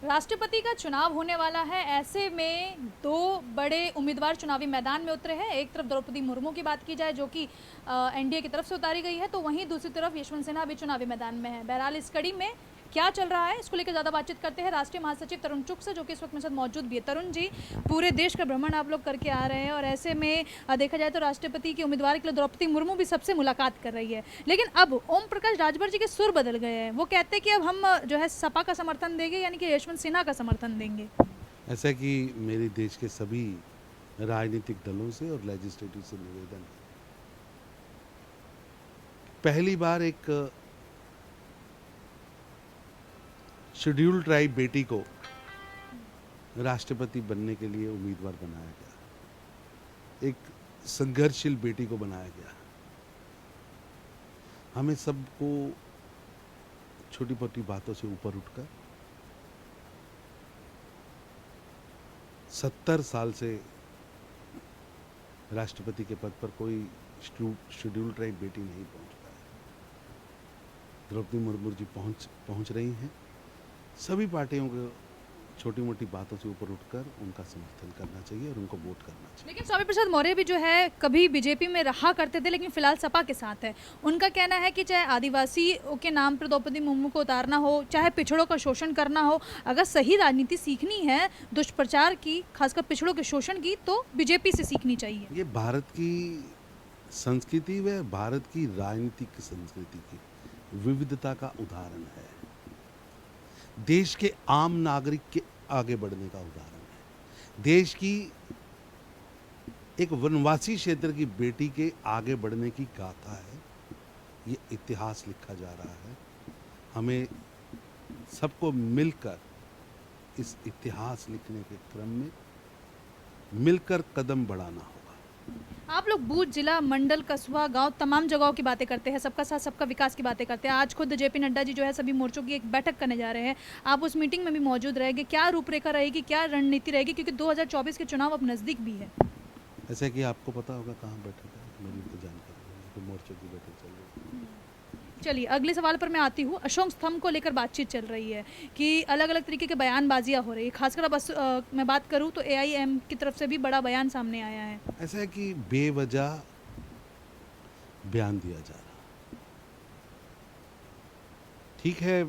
राष्ट्रपति का चुनाव होने वाला है। ऐसे में दो बड़े उम्मीदवार चुनावी मैदान में उतरे हैं। एक तरफ द्रौपदी मुर्मू की बात की जाए जो कि एनडीए की तरफ से उतारी गई है, तो वहीं दूसरी तरफ यशवंत सिन्हा भी चुनावी मैदान में है। बहरहाल इस कड़ी में क्या चल रहा है इसको लेकर ज़्यादा बातचीत करते हैं राष्ट्रीय महासचिव तरुण चुग से, जो कि इस वक्त मेरे साथ मौजूद भी है। तरुण जी, पूरे देश का भ्रमण आप लोग करके आ रहे हैं और ऐसे में देखा जाए तो राष्ट्रपति के उम्मीदवार के लिए द्रौपदी मुर्मू भी सबसे मुलाकात कर रही है। लेकिन अब ओम प्रकाश राजभर जी के सुर बदल गए हैं। वो कहते हैं कि अब हम जो है सपा का समर्थन देंगे, यानी कि यशवंत सिन्हा का समर्थन देंगे। ऐसा कि मेरे देश के सभी राजनीतिक दलों से और लेजिस्लेटिव से निवेदन है, पहली बार एक शेड्यूल्ड ट्राइब बेटी को राष्ट्रपति बनने के लिए उम्मीदवार बनाया गया, एक संघर्षशील बेटी को बनाया गया। हमें सबको छोटी मोटी बातों से ऊपर उठकर 70 साल से राष्ट्रपति के पद पर कोई शेड्यूल ट्राइब बेटी नहीं पहुंच पाया। द्रौपदी मुर्मू जी पहुंच रही हैं। सभी पार्टियों को छोटी मोटी बातों से ऊपर उठकर उनका समर्थन करना चाहिए और उनको वोट करना चाहिए। लेकिन स्वामी प्रसाद मौर्य भी जो है कभी बीजेपी में रहा करते थे, लेकिन फिलहाल सपा के साथ है। उनका कहना है कि चाहे आदिवासियों के नाम पर द्रौपदी मुर्मू को उतारना हो, चाहे पिछड़ों का शोषण करना हो, अगर सही राजनीति सीखनी है दुष्प्रचार की, खासकर पिछड़ों के शोषण की, तो बीजेपी से सीखनी चाहिए। ये भारत की संस्कृति व भारत की राजनीतिक संस्कृति की विविधता का उदाहरण है। देश के आम नागरिक के आगे बढ़ने का उदाहरण है। देश की एक वनवासी क्षेत्र की बेटी के आगे बढ़ने की गाथा है। ये इतिहास लिखा जा रहा है। हमें सबको मिलकर इस इतिहास लिखने के क्रम में मिलकर कदम बढ़ाना होगा। आप लोग बूथ, जिला, मंडल, कस्बा, गांव, तमाम जगहों की बातें करते हैं, सबका साथ सबका विकास की बातें करते हैं। आज खुद जेपी नड्डा जी जो है सभी मोर्चों की एक बैठक करने जा रहे हैं। आप उस मीटिंग में भी मौजूद रहेंगे। क्या रूपरेखा रहेगी, क्या रणनीति रहेगी, क्योंकि 2024 के चुनाव अब नज़दीक भी है। ऐसा कि आपको पता होगा कहाँ बैठक है, मेरी तो जानकारी नहीं है कि मोर्चों की बैठक चल रही है। चलिए अगले सवाल पर मैं आती हूँ। अशोक स्तंभ को लेकर बातचीत चल रही है कि अलग अलग तरीके के बयानबाजियाँ हो रही है। खासकर अब मैं बात करूँ तो AIM की तरफ से भी बड़ा बयान सामने आया है। ऐसा है कि बेवजह बयान दिया जा रहा। ठीक है,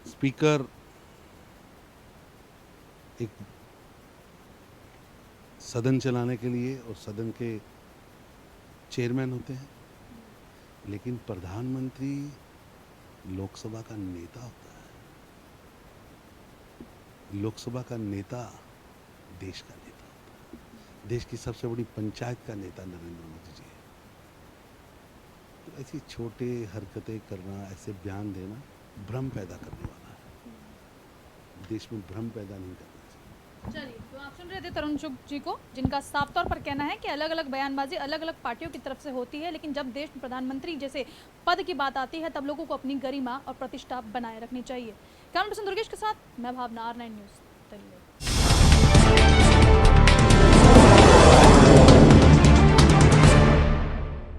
स्पीकर एक सदन चलाने के लिए और सदन के चेयरमैन होते हैं, लेकिन प्रधानमंत्री लोकसभा का नेता होता है। लोकसभा का नेता देश का नेता होता है। देश की सबसे बड़ी पंचायत का नेता नरेंद्र मोदी जी है। तो ऐसी छोटे हरकतें करना, ऐसे बयान देना भ्रम पैदा करने वाला है। देश में भ्रम पैदा नहीं करना चाहिए। चलिए, तो आप सुन रहे थे तरुण चुग जी को, जिनका साफ तौर पर कहना है कि अलग अलग बयानबाजी अलग अलग पार्टियों की तरफ से होती है, लेकिन जब देश में प्रधानमंत्री जैसे पद की बात आती है तब लोगों को अपनी गरिमा और प्रतिष्ठा बनाए रखनी चाहिए। कैमरा पर्सन दुर्गेश के साथ मैं भावना, R9 न्यूज़ दिल्ली।